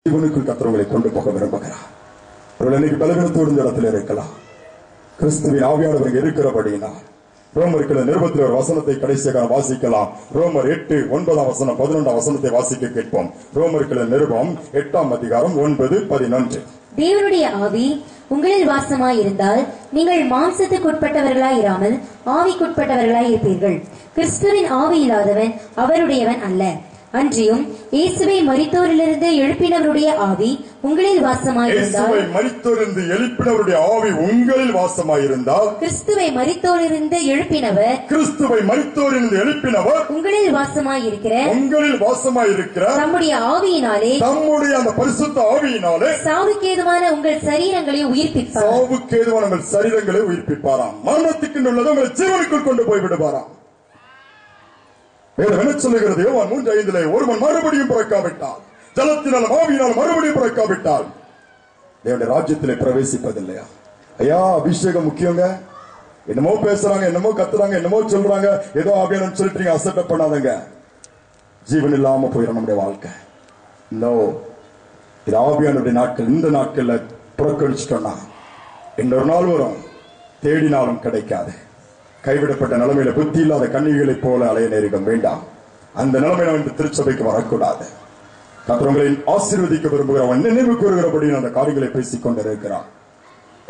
இவனுக்குள் கர்த்தரை கொண்டு போக விரும்புகிறார். அவர்கள் இன்னைக்கு பலவீனத்தோடு இந்த இடத்துல இருக்கலாம். கிறிஸ்துவின் ஆவியானவர்கள் இருக்கிறபடியினால் ரோமர்கள் நிருபத்தில் ஒரு வசனத்தை கடைசியாக வாசிக்கலாம். ரோமர் 8:9 11 வசனத்தை வாசிக்க கேட்போம். ரோமர்கள் நிருபம் 8 அதிகாரம் 9, 11. தேவனுடைய ஆவி உங்களில் வாசமாயிருந்தால் நீங்கள் மாம்சத்துக்குட்பட்டவர்களாய் இராமல் ஆவிக்குட்பட்டவர்களாய் இருப்பீர்கள். கிறிஸ்துவின் ஆவி இல்லாதவன் அவருடையவன் அல்ல. அன்றியும் இயேசுவை மரித்தோரிலிருந்து எழுப்பினவருடைய ஆவி உங்களில் வாசமாயிருந்தால் மரித்தோரிலிருந்து எழுப்பினவருடைய ஆவி உங்களில் வாசமாயிருந்தால் கிறிஸ்துவை மரித்தோரிலிருந்து எழுப்பினவர் உங்களில் வாசமாயிருக்கிற நம்முடைய ஆவியினாலே நம்முடைய அந்த பரிசுத்த ஆவியினாலே சாவுக்கேதுவான உங்கள் சரீரங்களை உயிர்ப்பிப்பாராம். மரணத்துக்கு உள்ளதை உங்கள் ஜீவனுக்குள் கொண்டு போய் விடுவாராம். என்ன சொல்லுகிறது? யோவான் 3:5 ஒருவன் மறுபடியும் பிறக்காவிட்டால், ஜலத்தினால் ஆவியினால் மறுபடியும் பிறக்காவிட்டால் தேவனுடைய ராஜ்யத்திலே பிரவேசிப்பதில்லையா? ஐயா, அபிஷேகம் முக்கியங்க. என்னமோ பேசுறாங்க, என்னமோ கத்துறாங்க, என்னமோ சொல்றாங்க, ஏதோ ஆவியானு சொல்லிட்டு நீங்க அசெப்ட் பண்ணாதங்க. ஜீவன் இல்லாம போயிடும் நம்முடைய வாழ்க்கை. நோ, இது ஆவியானுடைய நாட்கள். இந்த நாட்கள்ல புறக்கணிச்சிட்டோம்னா இன்னொரு நாள் வரும், தேடினாலும் கிடைக்காது. கைவிடப்பட்ட நிலைமையில புத்தி இல்லாத கன்னிகளைப் போல அலைய நேரிடம் வேண்டாம். அந்த நிலைமையில வந்து திருச்சபைக்கு வரக்கூடாது. கர்த்தரை ஆசீர்வதிக்க விரும்புகிறவன் நினைவு கூறுகிறபடி அந்த காரியங்களை பேசிக் கொண்டிருக்கிறான்.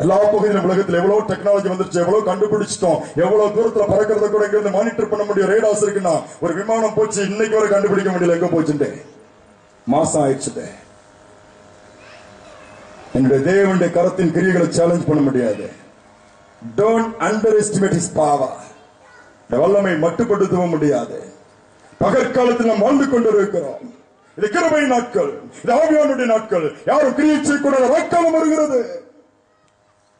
எல்லா பகுதியிலும் உலகத்தில் எவ்வளவு டெக்னாலஜி வந்துருச்சு, எவ்வளவு கண்டுபிடிச்சிட்டோம், எவ்வளவு தூரத்துல பறக்கிறத கூட இங்கிருந்து மானிட்டர் பண்ண முடியும். ரேடார்ஸ் இருக்குன்னா ஒரு விமானம் போச்சு, இன்னைக்கு வரை கண்டுபிடிக்க முடியல எங்க போச்சுட்டு. மாசம் ஆயிடுச்சு. என்னுடைய தேவனுடைய கரத்தின் கிரியைகளை சேலஞ்ச் பண்ண முடியாது. Don't underestimate his power. வல்லமை மட்டுப்படுத்தவும் முடியாது. பகற்காலத்தில் நாம் வாழ்ந்து கொண்டிருக்கிறோம். இது கிருபை நாட்கள், இது ஆவியானுடைய நாட்கள். யாரும் கிரியை செய்யக்கூடாத நாட்களும் வருகிறது.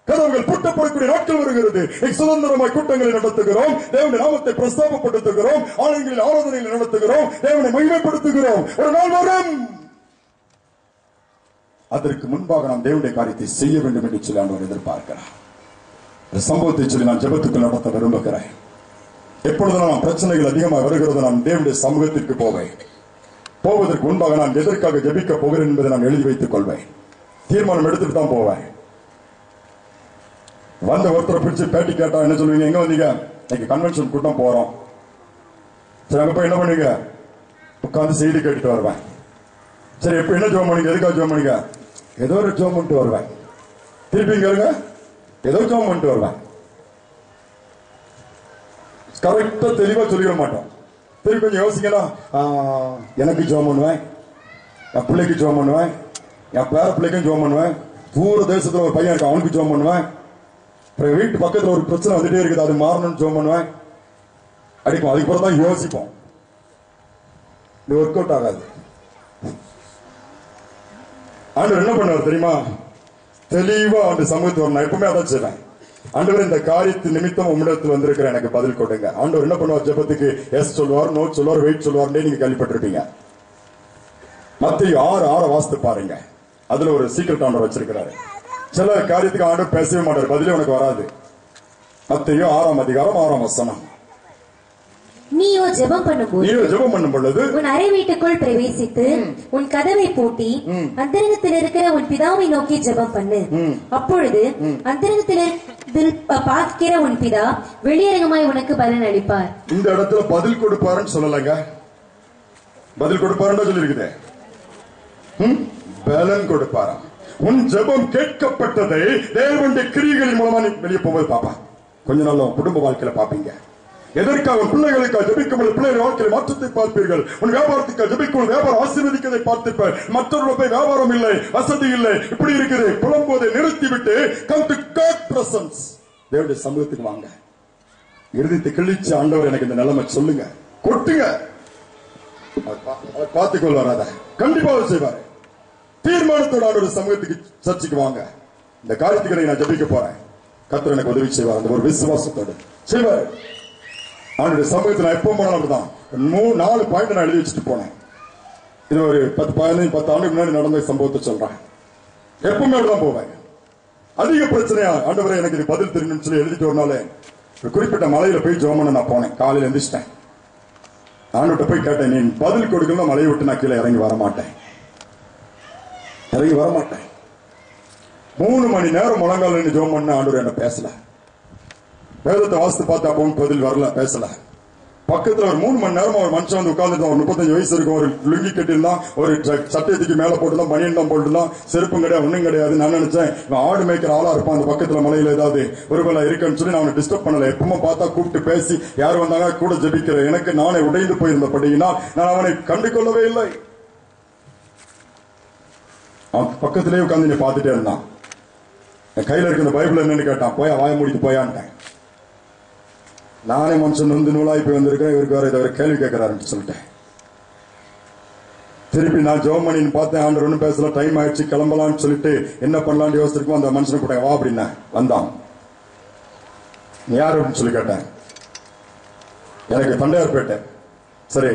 கதவுகள் பூட்டப்படக்கூடிய நாட்கள் வருகிறது. சுதந்திரமாய் கூட்டங்களை நடத்துகிறோம், தேவனுடைய நாமத்தை பிரஸ்தாபப்படுத்துகிறோம், ஆலயங்களில் ஆராதனைகளை நடத்துகிறோம், தேவனை மகிமைப்படுத்துகிறோம். ஒரு நாள் வரும், அதற்கு முன்பாக நாம் தேவனுடைய காரியத்தை செய்ய வேண்டும் என்று சொல்லி ஆண்டவர் எதிர்பார்க்கிறார். சம்பவத்தை சொல்லி நான் ஜெபத்துக்கு நடத்த விரும்புகிறேன். எப்பொழுதும் நான் பிரச்சனைகள் அதிகமாக வருகிறது, நான் தேவனுடைய சமூகத்திற்கு போவேன். போவதற்கு முன்பாக நான் எதற்காக ஜெபிக்க போகிறேன் என்பதை நான் எழுதி வைத்துக் கொள்வேன். தீர்மானம் எடுத்துட்டு தான் போவேன். வந்த ஒருத்தரை பிடிச்சு பேட்டி கேட்டா என்ன சொல்லுவீங்க? எங்க வந்தீங்க? இன்னைக்கு கன்வென்ஷன் கூட்டம் போறோம். சரி, அங்க போய் என்ன பண்ணுவீங்க? உட்காந்து செய்தி கேட்டுட்டு வருவேன். சரி, எப்ப என்ன ஜோம் பண்ணீங்க? எதுக்காக ஜோம் பண்ணீங்க? ஏதோ ஒரு ஜோம் பண்ணிட்டு வருவேன். திருப்பி கேளுங்க, ஏதோ ஜோம் பண்ணிட்டு வருவேன். கரெக்டா தெளிவா சொல்லிட மாட்டோம். திருப்பி கொஞ்சம் யோசிங்கன்னா, எனக்கு ஜோம் பண்ணுவேன், என் பிள்ளைக்கு ஜோம் பண்ணுவேன், என் பேர பிள்ளைக்கும் ஜோம் பண்ணுவேன், தூர தேசத்துல ஒரு பையன் இருக்கு அவனுக்கு ஜோம் பண்ணுவேன், அப்புறம் வீட்டு பக்கத்துல ஒரு பிரச்சனை வந்துட்டே இருக்குது அது மாறணும்னு ஜோம் பண்ணுவேன். அடிப்போம். அதுக்கப்புறம் தான் யோசிப்போம். இது ஒர்க் அவுட் ஆகாது. ஆண்டவர் என்ன பண்ணுவார் தெரியுமா? தெளிவா அந்த சமூகத்துக்கு நான் எப்பவுமே அதான் செய்வேன். ஆண்டவர் இந்த காரியத்தின் நிமித்தம் உம்மிடத்தில் வந்திருக்கிற எனக்கு பதில் கொடுங்க. ஆண்டவர் என்ன பண்ணுவார்? ஜெபத்துக்கு எஸ் சொல்லுவார், நோ சொல்லுவார், வெயிட் சொல்லுவார். நீங்க கேள்விப்பட்டிருப்பீங்க. மத்தேயு 6:6 வாசித்து பாருங்க. அதுல ஒரு சீக்ரெட் ஆண்டவர் வச்சிருக்கிறாரு. சில காரியத்துக்கு ஆண்டவர் பேசவே மாட்டார், பதிலே உனக்கு வராது. மத்தேயு 6 அதிகாரம் 6 வசனம். நீயோ ஜெபம் பண்ணும் பொழுது உன் அறை வீட்டுக்குள் பிரவேசித்து உன் கதவை பூட்டி அந்தரங்கத்தில் இருக்கிற உன் பிதாவை நோக்கி ஜெபம் பண்ணு. அப்பொழுது அந்தரங்கத்தில் பார்க்கிற உன் பிதா வெளியரங்கமாய் உனக்கு பலன் அளிப்பார். இந்த இடத்துல பதில் கொடுப்பாருன்னு சொல்லலங்க, பதில் கொடுப்பாருன்னு சொல்லி இருக்குது. பலன் கொடுப்பாரா? உன் ஜெபம் கேட்கப்பட்டதை தேவனுடைய கிரியைகளின் மூலமா நீ வெளியே போகும்போது பாப்பா. கொஞ்ச நாள் குடும்ப வாழ்க்கையில பாப்பீங்க. எதற்காக பிள்ளைகளுக்காக ஜெபிக்கும்போது பிள்ளைகள் வாழ்க்கையில் மாற்றத்தை பார்ப்பீர்கள். உன் வியாபாரத்துக்காக ஜெபிக்கும் வியாபாரம் ஆசீர்வதிக்கதை பார்த்திருப்பார். மற்றவர்கள் போய் வியாபாரம் இல்லை, வசதி இல்லை, இப்படி இருக்குது புலம்போதை நிறுத்திவிட்டு கம் டு காட் பிரசன்ஸ், தேவனுடைய சமூகத்துக்கு வாங்க. இறுதித்து கிழிச்சு ஆண்டவர் எனக்கு இந்த நிலைமை சொல்லுங்க, கொட்டுங்க, பார்த்துக் கொள்வார். அதை கண்டிப்பாக செய்வார். தீர்மானத்தோட ஆண்டவர் சமூகத்துக்கு சர்ச்சைக்கு வாங்க. இந்த காரியத்துக்கு நான் ஜெபிக்க போறேன், கர்த்தர் எனக்கு உதவி செய்வார். அந்த ஒரு விசுவாசத்தோடு செய்வார். அவனுடைய சமூகத்தில் நான் எப்பவும் போனாலும் அப்படிதான் 4 பாயிண்ட் நான் எழுதி வச்சுட்டு போனேன். இது ஒரு 10 ஆண்டுக்கு முன்னாடி நடந்த சம்பவத்தை சொல்றேன். எப்பவுமே அப்படிதான் போவேன். அதிக பிரச்சனையா ஆண்டவரே எனக்கு இது பதில் தெரியும் சொல்லி எழுதிட்டு ஒரு நாள் ஒரு குறிப்பிட்ட மலையில போய் ஜெபம் பண்ண நான் போனேன். காலையில எந்திரிச்சிட்டேன். ஆண்டவர்கிட்ட போய் கேட்டேன், நீ பதில் கொடுக்கணும், மலையை விட்டு நான் கீழே இறங்கி வர மாட்டேன். இறங்கி வரமாட்டேன். 3 மணி நேரம் முழங்கால் நின்று ஜெபம் பண்ண ஆண்டவர் என்ன பேசல. வேதத்தை வாசித்து பார்த்து அப்பவும் பதில் வரல, பேசல. பக்கத்துல ஒரு 3 மணி நேரம் ஒரு மனுஷன் வந்து உட்கார்ந்து, ஒரு 35 வயசு இருக்கும், ஒரு லுங்கி கட்டிருந்தான், ஒரு சட்டையத்துக்கு மேல போட்டுதான், பனியன் தான் போட்டுதான், செருப்பும் கிடையாது, ஒண்ணும் கிடையாது. நான் நினைச்சேன் இவன் ஆடு மேய்க்கிற ஆளா இருப்பான், அந்த பக்கத்துல மலையில ஏதாவது ஒரு வேலை இருக்குன்னு சொல்லி நான் அவனை டிஸ்டர்ப் பண்ணல. எப்பவும் பார்த்தா கூப்பிட்டு பேசி யார் வந்தாங்க கூட ஜெபிக்கிற எனக்கு நானே உடைந்து போயிருந்தபடியினால் நான் அவனை கண்டு கொள்ளவே இல்லை. அவன் பக்கத்திலேயே உட்கார்ந்து நீ பார்த்துட்டே இருந்தான். என் கையில இருக்க பைபிள் என்னன்னு கேட்டான். போயா வாய முடித்து போயான்ட்டேன். நானே மனுஷன் வந்து நூலாய் போய் வந்திருக்கேன், இவருக்கு வேற இதை கேள்வி கேட்கிறாருன்னு சொல்லிட்டேன். திருப்பி நான் ஜெபம் பண்ணின்னு பார்த்தேன். ஆண்டவர் ஒன்னும் பேசல. டைம் ஆயிடுச்சு, கிளம்பலான்னு சொல்லிட்டு என்ன பண்ணலான்னு யோசிச்சிருக்கோம். அந்த மனுஷனை கூட வா அப்படின்னா வந்தான். நீ யாரு அப்படின்னு சொல்லி கேட்டேன். எனக்கு தண்டையார்பேட்டை. சரி,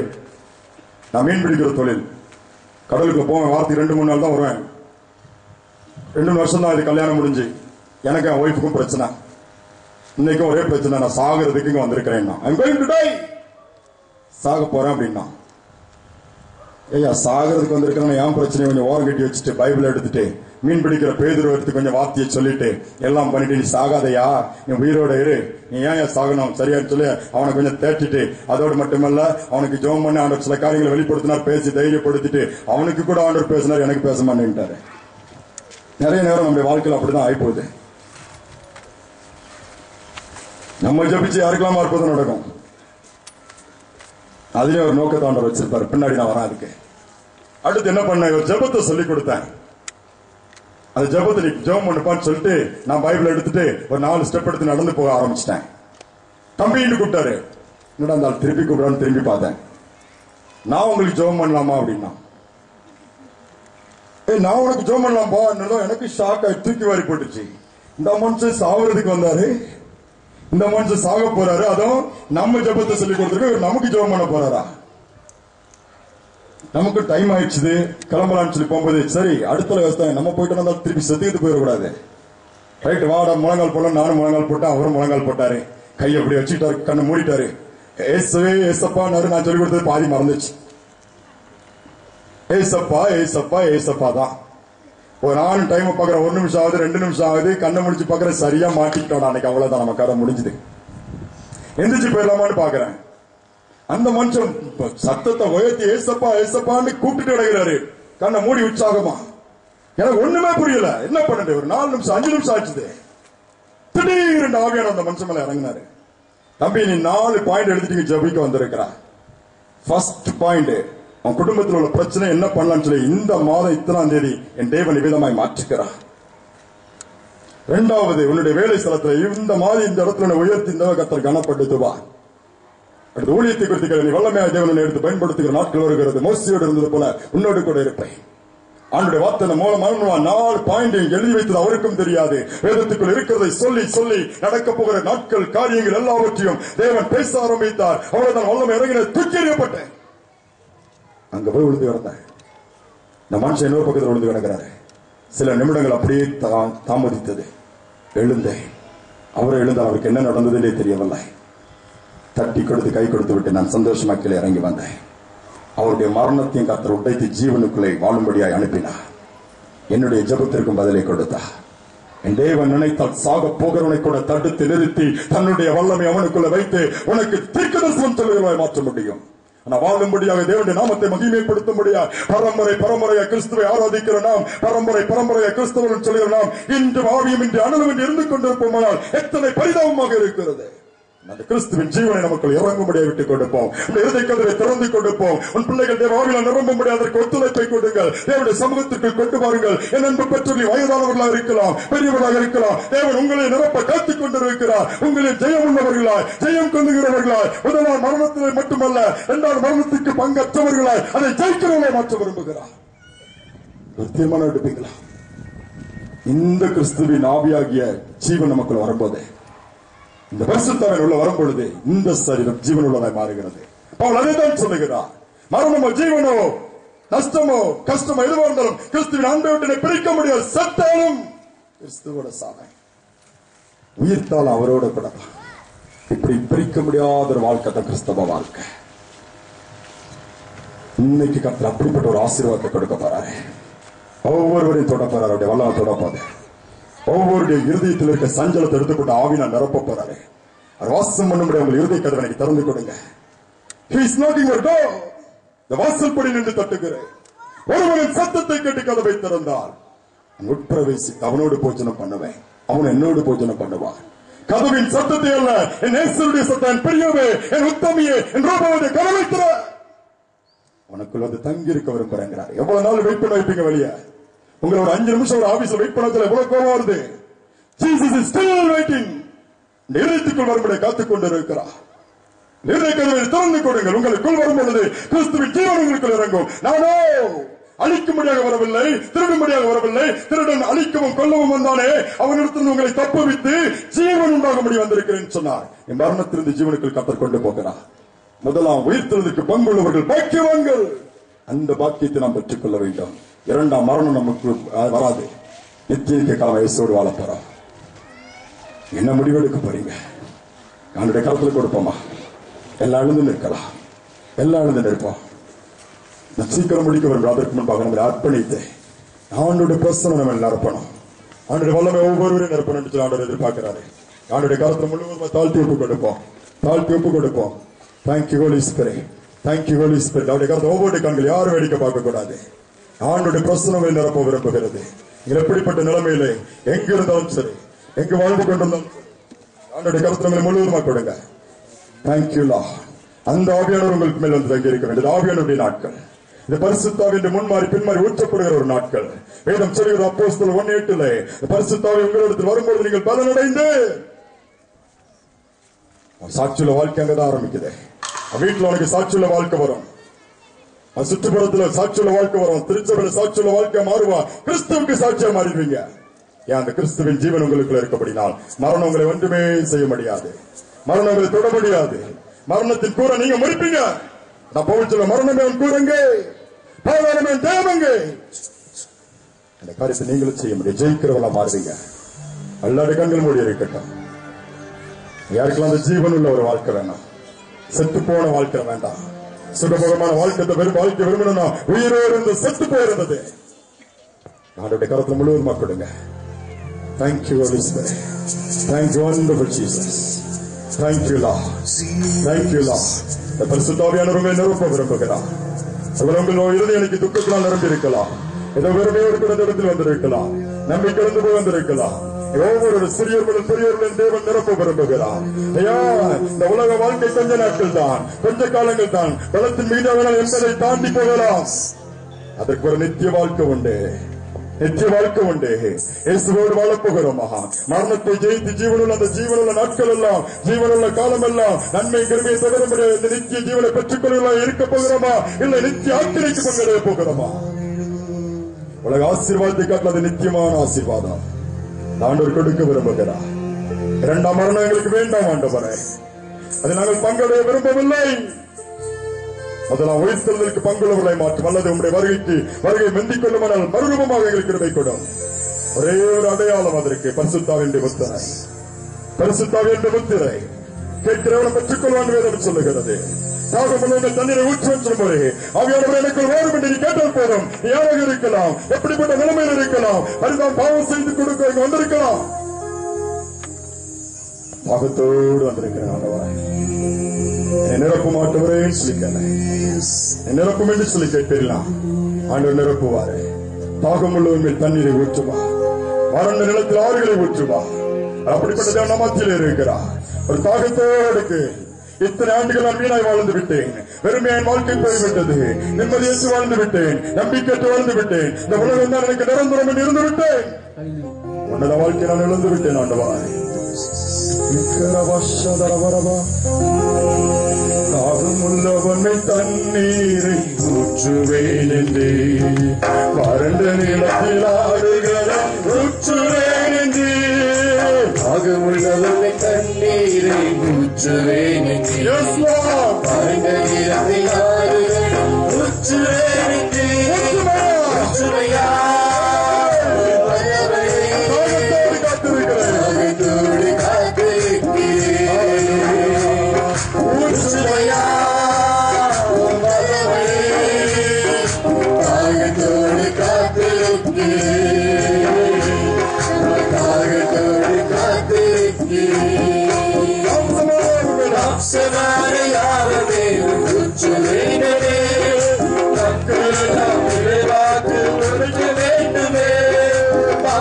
நான் மீன் பிடிக்கிற தொழில், கடலுக்குள்ள போவேன். வாரத்துக்கு 2-3 நாள் தான் வருவேன். 2 வருஷம் தான் இது கல்யாணம் முடிஞ்சு. எனக்கு என் ஒய்ஃபுக்கும் பிரச்சனை. இன்னைக்கும் ஒரே பிரச்சனை, நான் சாகிறதுக்கு இங்க வந்திருக்கிறேன். சாக போறேன் அப்படின்னா, ஐயா சாகிறதுக்கு வந்திருக்கிறேன், என் பிரச்சனை கொஞ்சம் ஓரம் கட்டி வச்சுட்டு பைபிள் எடுத்துட்டு மீன் பிடிக்கிற பேதுரு எடுத்து கொஞ்சம் வார்த்தையை சொல்லிட்டு எல்லாம் பண்ணிட்டு, நீ சாகாதையா, நீ உயிரோட இரு, நீ ஏன் சாகணும் சரியான்னு சொல்லி அவனை கொஞ்சம் தேட்டிட்டு, அதோடு மட்டுமல்ல அவனுக்கு ஜெபம் பண்ணி ஆண்டவர் சில காரியங்களை வெளிப்படுத்தினார், பேசி தைரியப்படுத்திட்டு அவனுக்கு கூட ஆண்டவர் பேசினார், எனக்கு பேச மாட்டேன்ட்டாரு. நிறைய நேரம் நம்முடைய வாழ்க்கையில் அப்படிதான் ஆயிப்போகுது. நம்ம ஜபிச்சு யாருக்கெல்லாம் அற்புதம் நடக்கும். அதுலயே ஒரு நோக்கத்தை ஆண்டவர் வச்சிருப்பாரு, பின்னாடி நான் வரேன். அதுக்கு அடுத்து என்ன பண்ண, ஒரு ஜபத்தை சொல்லி கொடுத்தேன். அந்த ஜபத்தை நீ ஜெபம் பண்ணுப்பான்னு சொல்லிட்டு நான் பைபிள் எடுத்துட்டு ஒரு 4 ஸ்டெப் எடுத்து நடந்து போக ஆரம்பிச்சிட்டேன். தம்பின்னு கூப்பிட்டாரு. என்னடா அந்த திருப்பி கூப்பிடான்னு திரும்பி பார்த்தேன். நான் உங்களுக்கு ஜெபம் பண்ணலாமா அப்படின்னா, நான் உனக்கு ஜெபம் பண்ணலாம்பா. எனக்கு ஷாக் ஆகி தூக்கி வாரி போட்டுச்சு. இந்த மனுஷன் சாவறதுக்கு வந்தாரு, இந்த மனுஷன் சாக போறாரு, அதுவும் நம்ம ஜெபத்தை சொல்லி கொடுத்துருக்கு, நமக்கு ஜெபம் பண்ண போறாரா? நமக்கு டைம் ஆயிடுச்சு, கிளம்பலான்னு சொல்லி போகும்போது சரி அடுத்த விவசாயம் நம்ம போயிட்டு வந்தா திருப்பி செத்துக்கிட்டு போயிடக்கூடாது. ரைட் வாடா, முழங்கால் போடலாம். நானும் முழங்கால் போட்டேன், அவரும் முழங்கால் போட்டாரு. கையை அப்படி வச்சுட்டாரு, கண்ணை மூடிட்டாரு. ஏசவே ஏசப்பான்னு நான் சொல்லி கொடுத்தது பாதி மறந்துச்சு. ஏசப்பா ஏசப்பா ஏசப்பா தான். ஒரு நானும் டைம் பாக்குற 1 நிமிஷம் ஆகுது, 2 நிமிஷம் ஆகுது, கண்ணை முடிச்சு பாக்குற சரியா மாட்டிக்கிட்டோம். அன்னைக்கு அவ்வளவுதான், நம்ம கதை முடிஞ்சுது. எந்திரிச்சு போயிடலாமான்னு பாக்குறேன். அந்த மனுஷன் சத்தத்தை உயர்த்தி ஏசப்பா ஏசப்பான்னு கூப்பிட்டு கிடக்கிறாரு, கண்ணை மூடி உற்சாகமா. எனக்கு ஒண்ணுமே புரியல, என்ன பண்ணு. ஒரு 4 நிமிஷம் 5 நிமிஷம் ஆச்சுது. திடீர்னு ஆவியான அந்த மனுஷன் மேல இறங்கினாரு. தம்பி நீ 4 பாயிண்ட் எடுத்துட்டு ஜபிக்க வந்திருக்கிறா. ஃபர்ஸ்ட் பாயிண்ட், உன் குடும்பத்தில் உள்ள பிரச்சனை என்ன பண்ணலாம்னு சொல்லி இந்த மாதம் 3ஆம் தேதி என் தேவன் விதமாய் மாற்றுகிறார். 2வது, உன்னுடைய வேலை ஸ்தலத்தில் இந்த மாதிரி இந்த இடத்துல உயர்த்தி இந்த கர்த்தர் கனப்படுத்துவார். அடுத்த ஊழியத்தை குறித்து நீ வல்லமையா தேவனை எடுத்து பயன்படுத்துகிற நாட்கள் வருகிறது. மோசையோடு இருந்தது போல உன்னோடு கூட இருப்பேன். ஆண்டுடைய வார்த்தை மூலம் 4 பாயிண்ட் எழுதி வைத்தது அவருக்கும் தெரியாது. வேதத்துக்குள் இருக்கிறதை சொல்லி சொல்லி நடக்க போகிற நாட்கள் காரியங்கள் எல்லாவற்றையும் தேவன் பேச ஆரம்பித்தார். அவ்வளவுதான், வல்லமை இறங்கின, தூக்கி எறியப்பட்டேன். அங்க போய் விழுந்து கிடந்தேன். இந்த மனுஷன் இன்னொரு பக்கத்தில் விழுந்து கிடக்கிறாரு. சில நிமிடங்கள் அப்படியே தாமதித்தது. எழுந்தேன். அவரை எழுந்தால் அவருக்கு என்ன நடந்ததுன்னே தெரியவில்லை. தட்டி கொடுத்து கை கொடுத்து விட்டு நான் சந்தோஷமா கீழே இறங்கி வந்தேன். அவருடைய மரணத்தையும் கர்த்தர் உடைத்து ஜீவனுக்குள்ளே வாழும்படியாய் அனுப்பினார். என்னுடைய ஜெபத்திற்கும் பதிலை கொடுத்தார். என் தேவன் நினைத்தால் சாக போகிறவனை கூட தடுத்து நிறுத்தி தன்னுடைய வல்லமை அவனுக்குள்ள வைத்து உனக்கு தீர்க்கதரிசனம் சொல்லுகிறவரை மாற்ற முடியும். வாழும்படியாக தேவனுடைய நாமத்தை மகிமைப்படுத்தும்படியாக பரம்பரையா கிறிஸ்துவை ஆராதிக்கிற நாம், பரம்பரையா கிறிஸ்துவன் சொல்லுகிற நாம் இன்று ஆவியும் இன்று அனலும் என்று இருந்து கொண்டிருப்போமானால் எத்தனை பரிதாபமாக இருக்கிறது. அந்த கிறிஸ்துவின் ஜீவனை நமக்கு இறங்கும்படியாக விட்டுக் கொடுப்போம். இருதயக்கதவை திறந்து கொடுப்போம். உன் பிள்ளைகள் தேவ ஆவியால் நிரம்பும்படியாக அதற்கு ஒத்துழைப்பை கொடுங்கள். தேவனுடைய சமூகத்திற்கு கொண்டு வாருங்கள். என் அன்பு பெற்றோர்கள் வயதானவர்களாக இருக்கலாம், பெரியவர்களாக இருக்கலாம். தேவன் உங்களை நிரப்ப காத்துக் கொண்டிருக்கிறார். உங்களில் ஜெயம் உள்ளவர்களாய், ஜெயம் கொள்ளுகிறவர்களாய், 1ஆம் மரணத்திலே மட்டுமல்ல 2ஆம் மரணத்துக்கு பங்கற்றவர்களாய் அதை ஜெயிக்கிறவர்களை மாற்ற விரும்புகிறார். ஒரு தீர்மானம் எடுப்பீங்களா? இந்த கிறிஸ்துவின் ஆவியாகிய ஜீவன் நமக்குள் வரும்போது, இந்த பரிசுத்தவன் உள்ள வரும்பொழுது இந்த சரீரம் ஜீவன் உள்ளதாய் மாறுகிறது. பவுல் அதைத்தான் சொல்லுகிறார். மரணமோ ஜீவனோ நஷ்டமோ கஷ்டமோ எதுவாக இருந்தாலும் கிறிஸ்துவின் அன்பை விட்டு பிரிக்க முடியாது. சத்தாலும் கிறிஸ்துவோட சாலை, உயிர்த்தாலும் அவரோட கூடலாம். இப்படி பிரிக்க முடியாத ஒரு வாழ்க்கை தான் கிறிஸ்தவ வாழ்க்கை. இன்னைக்கு கர்த்தர் அப்படிப்பட்ட ஒரு ஆசீர்வாதத்தை கொடுக்க போறாரு. ஒவ்வொருவரையும் தொடப்பாரு. அவருடைய வல்லமை தொடப்பாது. ஒவ்வொருடைய இருதயத்தில் இருக்க சஞ்சலத்தை எடுத்துக்கொண்டு ஆவினால் நிரப்ப போறாரு. அவர் வாசம் பண்ணும்படி உங்கள் இருதய கதவை எனக்கு திறந்து கொடுங்க. He is knocking your door. இந்த வாசல் படி நின்று தட்டுகிறேன். ஒருவரின் சத்தத்தை கேட்டு கதவை திறந்தால் உட்பிரவேசித்து அவனோடு போஜனம் பண்ணுவேன், அவன் என்னோடு போஜனம் பண்ணுவான். கதவின் சத்தத்தை அல்ல, என் நேசருடைய சத்தம், பெரியவே, என் உத்தமியே, என் ரூபாவுடைய கதவை திற. உனக்குள் வந்து தங்கி இருக்க விரும்புறேங்கிறார். எவ்வளவு நாள் வெயிட் பண்ண வைப்பீங்க வெளியே? உங்களோட 5 நிமிஷம் ஒரு ஆபீஸ்ல வெயிட் பண்ணதுல எவ்வளவு கோபம் வருது. Jesus is still waiting. இந்த இதயத்துக்குள் வரும்படி காத்துக் கொண்டு இருக்கிறார். இதய கதவை திறந்து கொடுங்கள். உங்களுக்குள் வரும் பொழுது கிறிஸ்துவின் ஜீவன் உங்களுக்குள் இறங்கும். நானோ அழிக்கும்படியாக வரவில்லை, திருடும்படியாக வரவில்லை. திருடன் அழிக்கவும் கொல்லவும் வந்தானே, அவனிடத்தில் உங்களை தப்புவித்து ஜீவன் உண்டாகும்படி வந்திருக்கிறேன் சொன்னார். என் மரணத்திலிருந்து ஜீவனுக்குள் கத்தர் கொண்டு போகிறார். முதலாம் உயிர்த்தெழுதலுக்கு பங்குள்ளவர்கள் பாக்கியவான்கள். அந்த பாக்கியத்தை நாம் பெற்றுக் கொள்ள வேண்டும். 2ஆம் மரணம் நமக்கு வராது. நித்திய காலம் வயசோடு வாழ போறோம். என்ன முடிவெடுக்க போறீங்க? என்னுடைய கருத்துல கொடுப்போமா? எல்லாம் எழுந்து நிற்கலாம், எல்லாம் எழுந்து நிற்போம். நான் சீக்கிரம் முடிக்க வரும். அதற்கு முன்பாக நம்மளை அர்ப்பணித்து ஆண்டுடைய பிரசனம் நம்ம நிரப்பணும். ஆண்டுடைய வல்லமை ஒவ்வொருவரையும் நிரப்பணும் என்று ஆண்டவர் எதிர்பார்க்கிறாரு. ஆண்டுடைய கருத்தை முழுவதும் தாழ்த்தி ஒப்பு கொடுப்போம், தாழ்த்தி ஒப்பு கொடுப்போம். Thank you holy spirit, thank you holy spirit. அவருடைய கருத்தை ஒவ்வொரு கண்கள் யாரும் வேடிக்கை பார்க்க கூடாது. ஆண்டுடைய பிரசனங்களை நிரப்ப விரும்புகிறது. எப்படிப்பட்ட நிலைமையிலே எங்க இருந்தாலும் சரி, எங்கு வாழ்ந்து கொண்டிருந்தாலும் ஆண்டுடைய கருத்தை முழுவதுமா கொடுங்க. Thank you Lord. அந்த ஆவியானவர் உங்களுக்கு மேல் வந்து தங்கி இருக்க வேண்டியது ஆவியானவருடைய நாட்கள். இந்த பரிசுத்தாவி என்று முன்மாறி பின்மாறி ஊற்றப்படுகிற ஒரு நாட்கள். வேதம் சொல்கிறது அப்போஸ்தலர் 1:8 பரிசுத்தாவி உங்களிடத்தில் வரும்போது நீங்கள் பலனடைந்து சாட்சியுள்ள வாழ்க்கை அங்கதான் ஆரம்பிக்குது. வீட்டுல உனக்கு சாட்சியுள்ள வாழ்க்கை வரும், சுற்றுப்புறத்துல சாட்சியுள்ள வாழ்க்கை வரும், திருச்சபையில சாட்சியுள்ள வாழ்க்கை மாறுவா. கிறிஸ்துவுக்கு சாட்சியா மாறிடுவீங்க. ஏன்? அந்த கிறிஸ்துவின் ஜீவன் உங்களுக்குள்ள இருக்கப்படினால் மரணம் உங்களை ஒன்றுமே செய்ய முடியாது. மரணம் உங்களை தொட முடியாது. மரணத்தின் கூற நீங்க முடிப்பீங்க. நான் போய் சொல்ல, மரணமே கூறுங்க, பாதாளமே தேவங்க. அந்த காரியத்தை நீங்களும் செய்ய முடியும். ஜெயிக்கிறவங்களா மாறுவீங்க. எல்லாருடைய கண்கள் மூடி இருக்கட்டும். யாருக்கெல்லாம் அந்த ஜீவன் உள்ள ஒரு வாழ்க்கை வேண்டாம், செத்து போன வாழ்க்கை வேண்டாம், சுகபகமான வாழ்க்கை வாழ்க்கை விரும்பணும்னா உயிரோடு இருந்து செத்து போயிருந்தது நாடுடைய கருத்துல முழுவதுமா கொடுங்க. Thank you Holy Spirit. Thank you wonderful Jesus. Thank you Lord. Thank you Lord. இந்த பரிசுத்தாவியானவர் உங்களை நிரப்ப விரும்புகிறார். உங்கள் இருதயம் துக்கத்தினால் நிரம்பி இருக்கலாம், ஏதோ வெறுமையோடு கூட இடத்தில் வந்திருக்கலாம், நம்பிக்கை இழந்து போய் வந்திருக்கலாம். ஒவ்வொரு சிறியவர்களும் பெரியவர்களும் தேவன் நிரப்ப விரும்புகிறார். ஐயா, இந்த உலக வாழ்க்கை கொஞ்ச நாட்கள் தான், கொஞ்ச காலங்கள் தான். பலத்தின் மீதான என்பதை தாண்டி போகலாம். அதற்கு ஒரு நித்திய வாழ்க்கை உண்டு, நித்திய வாழ்க்கை உண்டு. இயேசுவோடு வாழப்போகிறோமா? மரணத்தை ஜெயித்து ஜீவனுள்ள அந்த ஜீவனுள்ள நாட்கள் எல்லாம், ஜீவனுள்ள காலம் எல்லாம் நன்மை கருமையை தவிர இந்த நித்திய ஜீவனை பெற்றுக் கொள்ளலாம் இருக்க போகிறோமா? இல்லை நித்திய ஆக்கிரைக்கு பங்கடைய போகிறோமா? உலக ஆசீர்வாதத்தை காட்டில் அது நித்தியமான ஆசீர்வாதம் ஆண்டவர் கொடுக்க விரும்புகிறார். 2ஆம் மரணம் எங்களுக்கு வேண்டாம் ஆண்டவரே, அதை நாங்கள் பங்கடைய விரும்பவில்லை. அதெல்லாம் உயிர்த்தெழுதலுக்கு பங்குள்ளவர்களை மாற்றும் அல்லது உங்களுடைய வருகை மெந்திக் கொள்ளுமானால் மறுரூபமாக எங்களுக்கு கிருபை கொடும். ஒரே ஒரு அடையாளம் அதற்கு பரிசுத்தாவி என்ற முத்திரை, பரிசுத்தாவி என்ற முத்திரை. கேட்கிறவனை பெற்றுக் கொள்வான் வேதம் சொல்லுகிறது. தண்ணீரை ஊற்றுவன் சொல்லும்போது ஆவியானவர் எனக்குள் வரும் என்று நீ கேட்டால் போதும். நீ யாராக இருக்கலாம், எப்படிப்பட்ட நிலைமையில் இருக்கலாம், அதுதான் பாவம் செய்து கொடுக்க இங்க வந்திருக்கலாம், பாவத்தோடு வந்திருக்கிறேன். நிரப்பு மாட்டவரே சொல்லி நிரப்பும் என்று சொல்லி கேட்பீர்களாம். ஆண்டவர் நிரப்புவாரு. தாகம் உள்ளவர்கள் தண்ணீரை ஊற்றுவா, வறண்ட நிலத்தில் ஆறுகளை ஊற்றுவா. அப்படிப்பட்ட தேவன் மத்தியில் இருக்கிறார். ஒரு தாகத்தோடு இத்தனை ஆண்டுகள் நான் வீணாய் வாழ்ந்து விட்டேன், வெறுமையான வாழ்க்கை போய்விட்டது, நிம்மதியற்று வாழ்ந்து விட்டேன், நம்பிக்கையற்று வாழ்ந்து விட்டேன், இந்த உலகம் தான் எனக்கு நிரந்தரம் என்று இருந்து விட்டேன். உன்னத வாழ்க்கை நான் இழந்து விட்டேன் ஆண்டவா. தாகமுள்ளவனை தண்ணீரை ஊற்றுவேன் என்றே, வறண்ட நிலத்தில் ஆறுகளை ஊற்றுவேன் என்றே, தாகமுள்ளவனை தண்ணீரை ஊற்றுவேன் என்றே, வறண்ட நிலத்தில் ஆறுகளை ஊற்றுவேன் என்றே, ஊற்றுவையா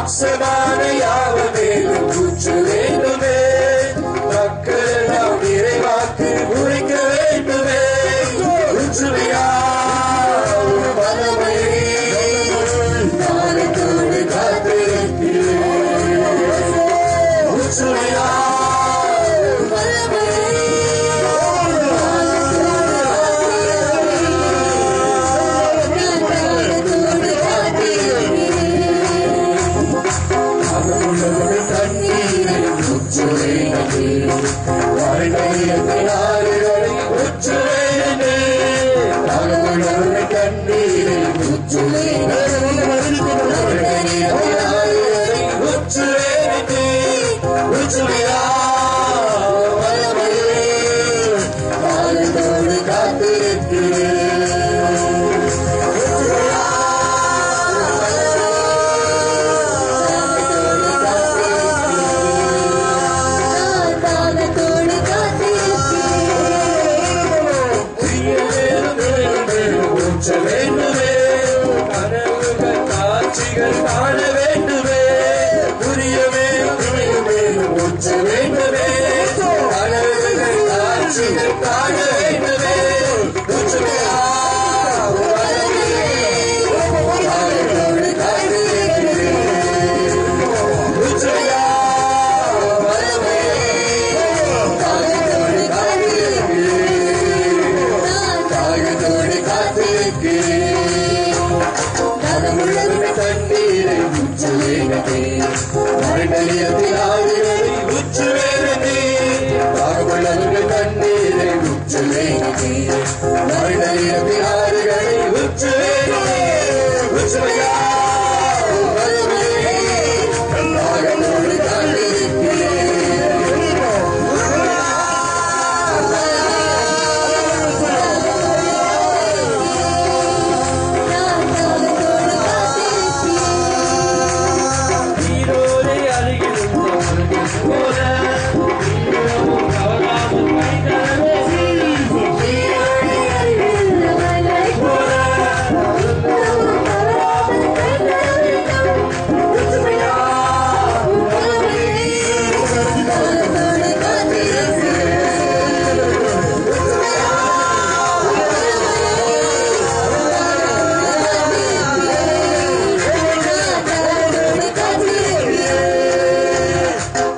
மாம்சமான யாவமேலும் ஊற்ற வேண்டுமே, மக்களெல்லாம் நிறைவாக்கு உரைக்க வேண்டுமே. ஊற்றுவையா வல்லமை, காலத்தோடு காத்திருக்கிறேன். ஊற்றுவையா காண வேண்டுமே, புரியவே ஊற்ற வேண்டுமே, கனவுகள் காட்சிகள் காண வேண்டுமே. ஊற்றுவையா காலத்தோடு காத்திருக்கிறேன். ஊற்றுவையா வல்லமை, காலத்தோடு காத்திருக்கிறேன். காலத்தோடு காத்திருக்கிறேன். கனமுள்ளவனை தண்ணீரை ஊற்ற வேண்டுமே, மரணியத்தில் ஆறுகளை ஊற்ற வேண்டுமே. தாகமுள்ளவர்கள் தண்ணீரை ஊற்ற வேண்டுமே, மரணியத்தில் ஆறுகளை ஊற்ற வேண்டுமே. ஊற்றுவையா வல்லமை, தாகத்தோடு காத்திருக்கிறேன்.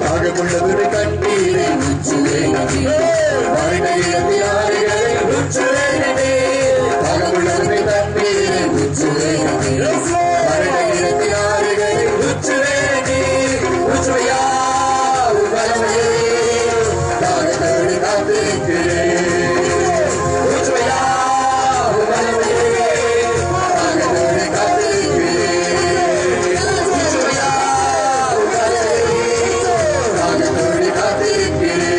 தாகமுள்ளவரை கண்ணீரை ஊற்ற வேண்டுமே, மரணியத்தில் ஆறுகளை ஊற்ற வேண்டுமே. தாகமுள்ளவரை தண்ணீரை ஊற்ற வேண்டுமே, மரணியத்தில் ஆறுகளை ஊற்ற வேண்டுமே. ஊற்றுவையா வல்லமையே, தாகத்தோடு காத்திருக்கிறேன். ஊற்றுவையா வல்லமையே, தாகத்தோடு காத்திருக்கிறேன். ஊற்றுவையா தாகத்தோடு காத்திருக்கிறேன்.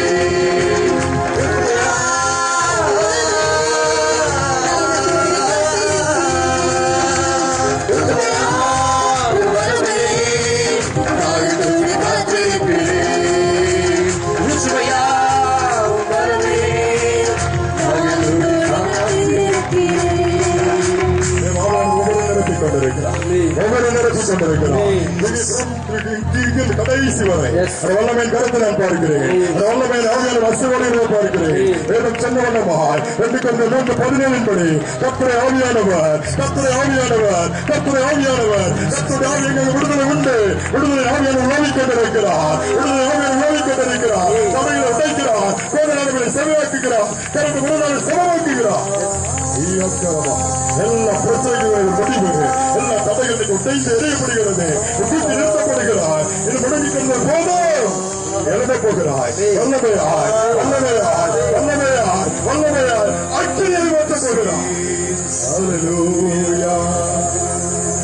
தாகத்தோடு காத்திருக்கிறேன். ஊற்றுவையா வல்லமை, தாகத்தோடு கடைசி வரை வல்லமையின் கருத்தை நான் பார்க்கிறேன். வல்லமையின் ஆவியான வசதியோடு பார்க்கிறேன். வேதம் சொன்ன வண்ணமாய் 2 படி கர்த்தருடைய ஆவியானவர், கர்த்தருடைய ஆவியானவர், கர்த்தருடைய ஆவியானவர், கர்த்தருடைய ஆவி எங்களுக்கு விடுதலை உண்டு. விடுதலை ஆவியான உணவிக் கொண்டிருக்கிறார். விடுதலை ஆவியான உணவிக் கொண்டிருக்கிறார். சபைகளை உடைக்கிறார், கோதநாடுகளை செலவாக்குகிறார், கருத்து குருநாடு செலவாக்குகிறார். எல்லா பிரச்சனைகளும் முடிவு, எல்லா தடைகளுக்கு உடைந்து எறியப்படுகிறது, தூக்கி நிறுத்தப்படுகிறார். இது முடங்கிக் கொண்ட போதும் எழுத போகிறாய். வல்லமையாய் வல்லமையாய் வல்லமையாய் வல்லமையாய் அக்கினியை மாற்றப் போகிறாய். ஹல்லேலூயா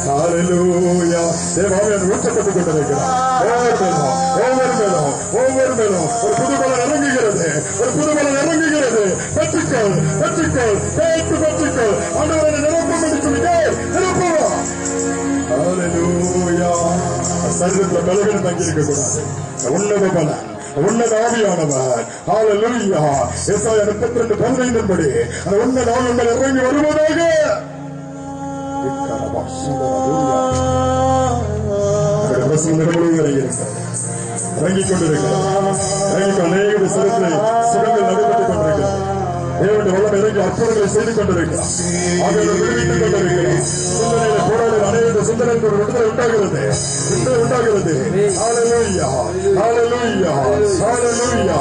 ஹல்லேலூயா. தேவாவியானவர் ஊற்றப்பட்டுக் கொண்டிருக்கிறார். ஒவ்வொரு மேலும் ஒரு புதுபலன் இறங்குகிறது, ஒரு புதுபலன் இறங்குகிறது. பெற்றுக்கொள் பெற்றுக்கொள் கேட்டு பெற்றுக்கொள். ஆண்டவரை நிரப்பும் என்று சொல்லி நிரப்புவா. ஹல்லேலூயா. சரீரத்தில் பலவீனம் தங்கியிருக்க கூடாது. உன்னத பலன், உன்னத ஆவியானவர். ஹல்லேலூயா. ஏசாயா 32:15 படி அந்த உன்னத ஆவியானவர் இறங்கி வருவதாக. பிரகாசம் முழுவதும் இறங்கியிருக்கிறது. இறங்கிக் கொண்டிருக்கிறது. அநேக சிறப்பு சுகங்கள் நடைபெற்றுக் கொண்டிருக்கிறது. தேவனுடைய வல்லம் இறங்கி அற்புதங்களை செய்து கொண்டிருக்கிறார். ஆகியோர் விடுவித்துக் கொண்டிருக்கிறார். சிந்தனையில போராடி அநேக சிந்தனைக்கு ஒரு விடுதலை உண்டாகிறது. உண்டாகிறது. ஹல்லேலூயா, ஹல்லேலூயா, ஹல்லேலூயா,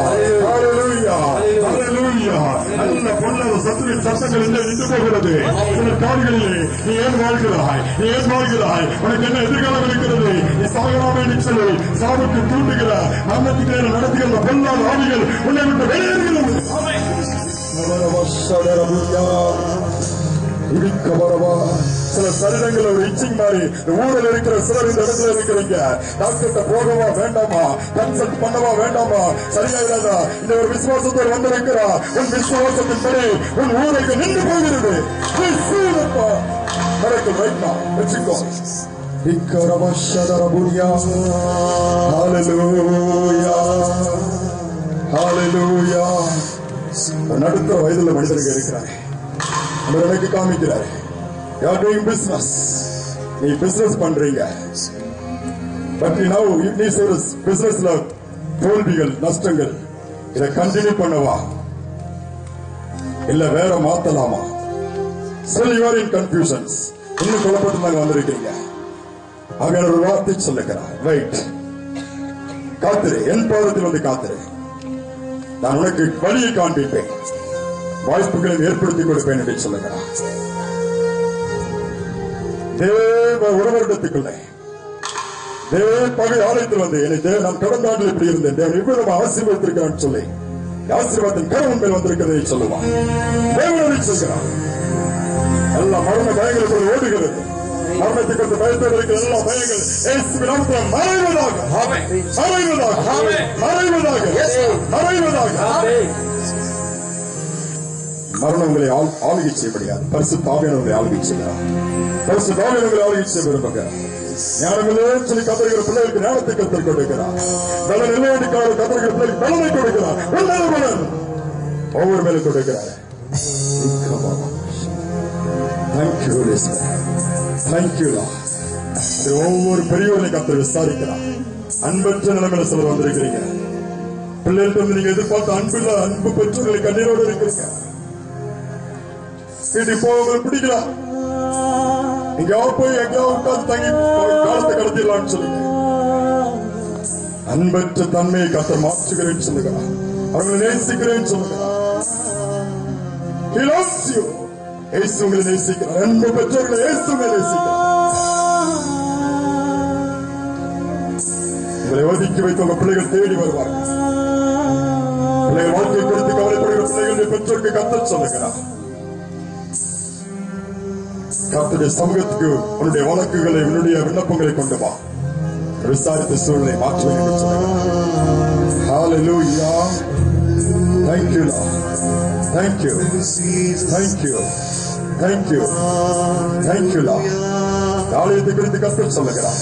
ஹல்லேலூயா, ஹல்லேலூயா. நல்ல பொல்லாத சத்துருவின் சத்தங்கள் நின்று போகிறது. சில காரியங்களிலே நீ ஏன் வாழ்கிறாய்? நீ ஏன் வாழ்கிறாய்? உனக்கு என்ன எதிர்காலம் இருக்கிறது? நீ சாகலாம் என்று சொல்லி சாவுக்கு தூண்டுகிற மரணத்துக்கு நடத்துகிற பொல்லாத ஆவிகள் உன்னை விட்டு வெளியேறுகிறது. சில சரீரங்கள் ஒரு இச்சிங் மாதிரி ஊரில் இருக்கிற சிலர் இந்த இடத்துல இருக்கிறீங்க. டாக்டர்கிட்ட போகவா வேண்டாமா? கன்சல்ட் பண்ணவா வேண்டாமா? சரியா இல்லாதா? இந்த ஒரு விசுவாசத்தில் வந்திருக்கிறா. உன் விசுவாசத்தின் படி உன் ஊருக்கு நின்று போகிறது. நடக்கும் வைக்கா வச்சுக்கோ. நடுத்தர வயதுள்ள மனிதர்கள் இருக்கிறார். அவர் எனக்கு காமிக்கிறார். நீ பிசினஸ் பண்றீங்க. பட் நீ சொல்ற பிசினஸ்ல தோல்விகள் நஷ்டங்கள் இதை கண்டினியூ பண்ணவா இல்ல வேற மாத்தலாமா? Still you are in confusions. இன்னும் குழப்பத்தில் நாங்க வந்திருக்கீங்க. ஆக ஒரு வார்த்தை சொல்லுகிறார். வெயிட், காத்திரு, என் பாதத்தில் வந்து காத்திரு. நான் உனக்கு வழியை காண்பிப்பேன், வாய்ப்புகளை ஏற்படுத்திக் கொடுப்பேன் என்று சொல்லுகிறார். தேவ உறவரிடத்துக்குள்ளே தேவ பகை ஆலயத்தில் வந்து என்னை நான் கடந்த ஆண்டில் இப்படி இருந்தேன், தேவன் இவ்வளவு ஆசீர்வதித்திருக்கிறான் சொல்லி ஆசீர்வாதத்தின் கரம் மேல் வந்திருக்கிறதை சொல்லுவான். தேவனை சொல்கிறான். எல்லா மரண பயங்களுக்குள் ஓடுகிறது. மரணத்தை கொண்டு பயத்தோடு இருக்கிற எல்லா பயங்கள் மறைவதாக மறைவதாக மறைவதாக மறைவதாக. மரணம் உங்களை ஆளுகை செய்ய முடியாது. பரிசுத்த ஆவியானவரை ஆளுகை செய்கிறார். பரிசுத்த ஆவியானவரை ஆளுகை செய்ய விரும்புகிறார். ஞானமில்லை சொல்லி கத்தரிக்கிற பிள்ளைகளுக்கு ஞானத்தை கற்றுக் கொடுக்கிறார். பலன் இல்லை என்று கத்தரிக்கிற பிள்ளைக்கு பலனை கொடுக்கிறார். பலன் ஒவ்வொரு மேலும் கொடுக்கிறார். ஒவ்வொரு பெரியவரை கத்தர் விசாரிக்கிறார். அன்பற்ற நிலைமையில சிலர் வந்திருக்கிறீங்க. பிள்ளைகிட்ட நீங்க எதிர்பார்த்த அன்புள்ள அன்பு பெற்றோர்களை கண்ணீரோடு இருக்கிறீங்க. இப்போ உங்களுக்கு பிடிக்கல, எங்கேயாவது போய் எங்கேயாவது உட்கார்ந்து தங்கி காலத்தை கடத்திடலாம்னு சொல்லுங்க. அன்பற்ற தன்மையை கத்தர் மாற்றுகிறேன்னு சொல்லுகிறார். அவங்களை நேசிக்கிறேன்னு சொல்லுகிறார். He loves you. இயேசு உங்களை நேசிக்கிறார். அன்பு பெற்றோர்களை இயேசு உங்களை நேசிக்கிறார். உங்களை ஒதுக்கி வைத்து உங்க பிள்ளைகள் தேடி வருவார்கள். பிள்ளைகள் வாழ்க்கை குறித்து கவலைப்படுகிற பிள்ளைகளுடைய பெற்றோருக்கு கத்தர் சொல்லுகிறார். கர்த்தருடைய சமூகத்துக்கு உன்னுடைய வழக்குகளை உன்னுடைய விண்ணப்பங்களை கொண்டு வா. விசாரித்த சூழ்நிலை மாற்றுவேன் என்று சொல்லுகிறார். Hallelujah. Thank you, Lord. Thank you. Thank you. Thank you. Thank you, Lord. ஆலயத்தை குறித்து கர்த்தர் சொல்லுகிறார்.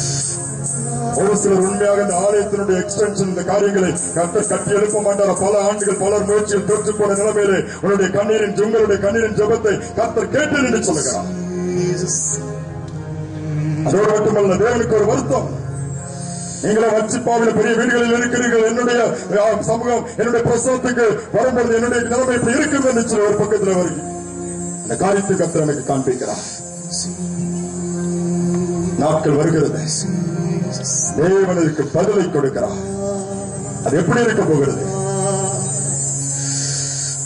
ஒரு சிலர் உண்மையாக இந்த ஆலயத்தினுடைய எக்ஸ்டென்ஷன் இந்த காரியங்களை கர்த்தர் கட்டி எழுப்ப மாட்டார். பல ஆண்டுகள் பலர் முயற்சியில் தோற்று போன நிலைமையிலே உங்களுடைய கண்ணீரின் உங்களுடைய கண்ணீரின் ஜெபத்தை கர்த்தர் கேட்டேன் என்று சொல்லுகிறார். அதோடு மட்டுமல்ல, தேவனுக்கு ஒரு வருத்தம். நீங்களும் வச்சிப்பாவில பெரிய வீடுகளில் இருக்கிறீர்கள். என்னுடைய சமூகம் என்னுடைய பிரசவத்துக்கு வரும்போது என்னுடைய நிலைமை இப்படி இருக்கிறது என்று சொல்லி ஒரு பக்கத்தில் வருகை அந்த காரியத்தை கர்த்தர் எனக்கு காண்பிக்கிறார். நாட்கள் வருகிறது, தேவனுக்கு பதிலை கொடுக்கிறார். அது எப்படி இருக்க போகிறது?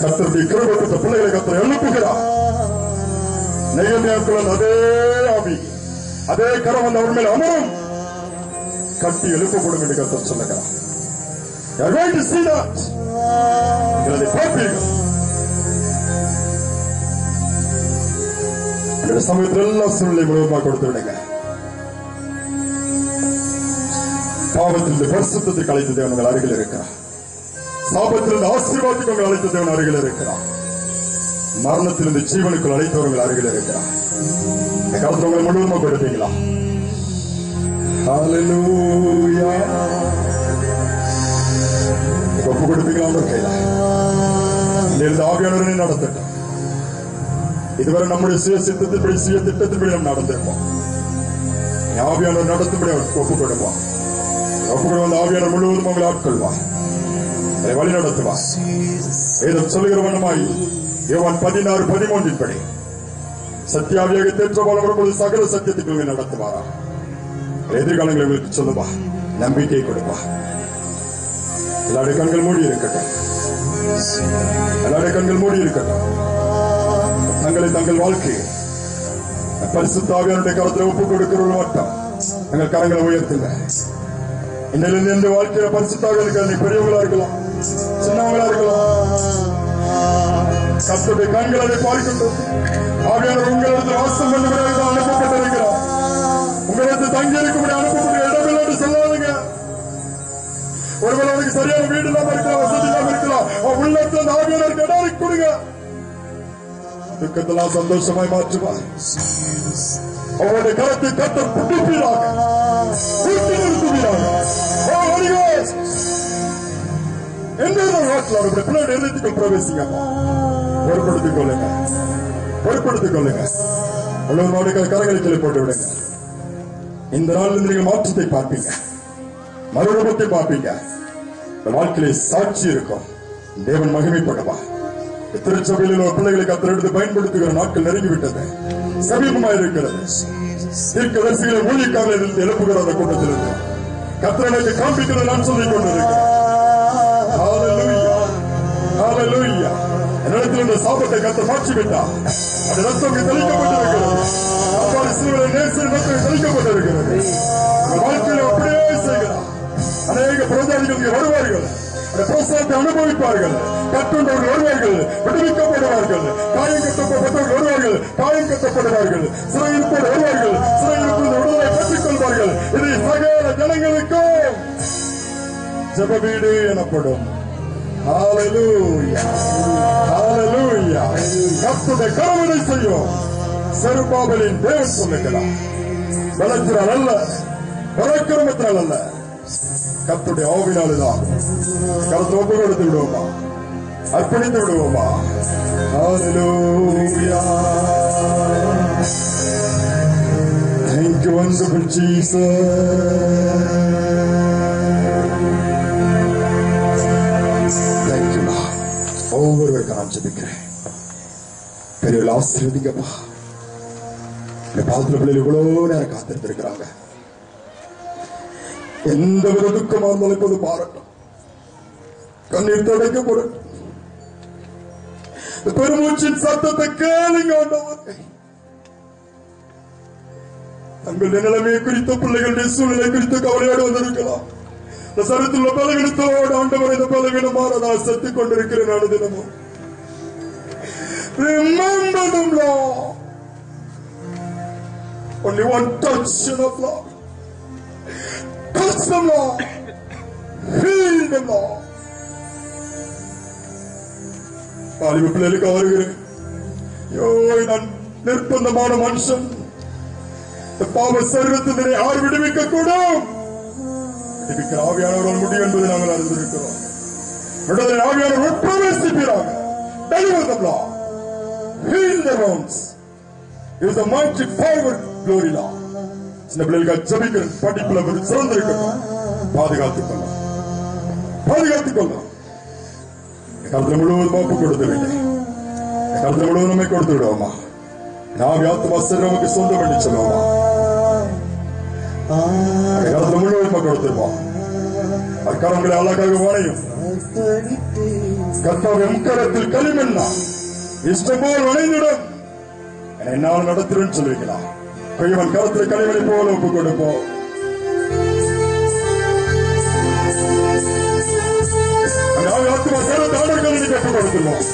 கர்த்தருடைய கிருபை பெற்ற பிள்ளைகளை கர்த்தர் எழுப்புகிறார். நெகேமியாவுக்குள்ள அதே ஆவி அதே கரம் அந்த அவர் மேல் அமரும் கட்டி எழுப்பப்படும் என்று கர்த்தர் சொல்லுகிறார். சமயத்தில் எல்லா சூழ்நிலை முழுவதுமாக கொடுத்து விடுங்க. பாவத்திலிருந்து பரிசுத்தத்திற்கு அழைத்த தேவன் உங்கள் அருகில் இருக்கிறார். சாபத்திலிருந்து ஆசீர்வாதத்துக்கு உங்கள் அழைத்த தேவன் அருகில் இருக்கிறார். மரணத்திலிருந்து ஜீவனுக்குள் அழைத்தவர்கள் அருகில் இருக்கிறார். இந்த காலத்தில் உங்களை முழுவதுமாக கொடுப்பீங்களா? ஒப்பு கொடுப்பீங்களா? உங்கள் கையில இருந்து ஆவியானவரை நடத்தட்டும். இதுவரை நம்முடைய சுய சித்தத்தின்படி சுய திட்டத்தின்படி நாம் நடந்திருப்போம். ஆவியானவர் நடத்தும்படி ஒப்பு கொடுப்போம். ஒப்புக்கொண்டு ஆவியானவர் முழுவதும் உங்களை ஆட்கொள்வார், அதை வழி நடத்துவார். வேதம் சொல்லுகிற வண்ணமாய் யோவான் 16:13 படி சத்தியாவியாக தேற்றவாளர் வரும்போது சகல சத்தியத்துக்கு நடத்துவாரா. எதிர்காலங்களை உங்களுக்கு சொல்லுவா, நம்பிக்கை கொடுப்பா. எல்லாருடைய கண்கள் மூடி இருக்கட்டும், எல்லாருடைய கண்கள் மூடி இருக்கட்டும். தங்களை தங்கள் வாழ்க்கையை பரிசுத்த ஆவியானுடைய கரத்தில் ஒப்புக் கொடுக்கிறவர்கள் மட்டும் எங்கள் கரங்களை உயர்த்துங்க. இன்னிலிருந்து எந்த வாழ்க்கையில பரிசுத்த ஆவியானுக்கு நீ பெரியவங்களா இருக்கலாம், சின்னவங்களா இருக்கலாம். கர்த்தருடைய கண்கள் அதை பார்க்கின்றது. ஆவியானவர் உங்களிடத்தில் வாசம் பண்ணுவதற்கு அனுப்பப்பட்டிருக்கிறார். உங்களிடத்தில் தங்கி இருக்கும்படி அனுப்பப்பட்ட இடங்கள் என்று சொல்லாதுங்க. ஒருவேளை அவனுக்கு சரியான வீடு இல்லாம இருக்கலாம், வசதி இல்லாம இருக்கலாம். உள்ளத்துல அந்த ஆவியானவருக்கு இடம் கொடுங்க. துக்கத்தெல்லாம் சந்தோஷமாய் மாற்றுவார். அவருடைய கரத்தை கர்த்தர் புதுப்பீராக ஊட்டி நிறுத்துவீராக. அவருடைய பிள்ளைகள் எழுத்துக்கள் பிரவேசிங்க. பொறுப்படுத்திக் கொள்ளுங்க, பொறுப்படுத்திக் கொள்ளுங்க. உலகனுடைய கரங்களை கீழே போட்டு விடுங்க. இந்த நாளில் நீங்கள் மாற்றத்தை பார்ப்பீங்க, மறுரூபத்தை பார்ப்பீங்க. வாழ்க்கையிலே சாட்சி இருக்கும். தேவன் மகிமைப்படுவா. திருச்சபையில் உள்ள பிள்ளைகளை கர்த்தர் எடுத்து பயன்படுத்துகிற நாட்கள் நெருங்கிவிட்டது, சமீபமாக இருக்கிறது. தீர்க்கதரிசிகளை ஊழியக்காரர்கள் இருந்து எழுப்புகிற அந்த கூட்டத்திலிருந்து கர்த்தருக்கு காண்பிக்கிறது நான் சொல்லிக் கொண்டிருக்கிறேன். என்னிடத்தில் இந்த சாபத்தை கர்த்தர் மாற்றி விட்டார். அந்த ரத்தம் தெளிக்கப்பட்டிருக்கிறது. தெளிக்கப்பட்டிருக்கிறது. வாழ்க்கையில் அப்படியே செய்கிறார். அநேக பிரதானிகள் வருவார்கள், பிரசாதத்தை அனுபவிப்பார்கள். கட்டுண்டவர்கள் வருவார்கள், விடுவிக்கப்படுவார்கள். காயம் கட்டப்பட்டவர்கள் வருவார்கள், காயம் கட்டப்படுவார்கள். சிறையிருப்போர் வருவார்கள், சிறையிருப்பு விடுதலை பெற்றுக் கொள்வார்கள். இது சகல ஜனங்களுக்கும் ஜெப வீடு எனப்படும். கர்த்தருடைய கரவினை செய்யும். செருபாபேலின் தேவன் சொல்லுகிறார், பலத்தினால் அல்ல, பராக்கிரமத்தினால் அல்ல, கர்த்தருடைய ஆவினால்தான். கர்த்தரை ஒப்பு கொடுத்து விடுவோமா, அர்ப்பணித்து விடுவோமா? Hallelujah. Thank you, wonderful Jesus. Thank you, Lord. ஒவ்வொருவருக்கும் நான் ஜெபிக்கிறேன். பெரியவர்கள் ஆசீர்வதிங்கப்பா. இந்த பாத்திர பிள்ளைகள் இவ்வளவு நேரம் காத்திருந்திருக்கிறாங்க. எந்த வித துக்கமா இருந்தாலும் இப்போது பாரட்டும், கண்ணீர் துடைக்கப்படும். பெருமூச்சின் சத்தத்தை கேளுங்க ஆண்டவரே. தங்களுடைய நிலைமையை குறித்த, பிள்ளைகளுடைய சூழ்நிலை குறித்து கவலையோடு வந்திருக்கலாம். இந்த சரித்துள்ள பலவீனத்தோடு ஆண்டவர் இந்த பலவீனம் மாறதா செத்துக் கொண்டிருக்கிறேன். நாடு தினமும் remember them, Lord. Only one touch of love. Touch them, Lord. Heal them, Lord. வாலிப பிள்ளைகளுக்கு வருகிறேன். நான் நிர்பந்தமான மனுஷன். பாவ சரீரத்தினை யார் விடுவிக்க கூடும்? விடுவிக்கிற ஆவியானவரால் முடியும் என்பதை நாங்கள் அறிந்திருக்கிறோம். விடுதலை ஆவியானவர் பிரவேசிப்பீராக. Deliver them, Lord. Heal their wounds. It is a mighty power, glory, Lord. சின்ன பிள்ளைகளுக்கு ஜெபிக்கிற படிப்புல சிறந்திருக்கட்டும். பாதுகாத்துக் கொள்ளும், பாதுகாத்துக் கொள்ளும். கருத்துல முழுவதும் ஒப்பு கொடுத்து விட்டேன். கருத்துல முழுவதுமே கொடுத்து விடுவோமா? நாம் ஆத்மா சரீரமுக்கு சொந்தம் பண்ணி சொல்லுவோமா? கருத்துல முழுவதுமா கொடுத்துருவோம். அக்கரங்களை அழகாக வளையும். கர்த்தாவே கரத்தில் களிமண்ணா இஷ்டம் போல் வளைந்துடும். என்னால் நடத்துறேன்னு சொல்லிக்கலாம். கைவன் கருத்தில் களிமணி போல ஒப்பு கொடுப்போம். ஆத்மா கருத்து ஆடர்களை கற்றுக் கொடுத்துருவோம்.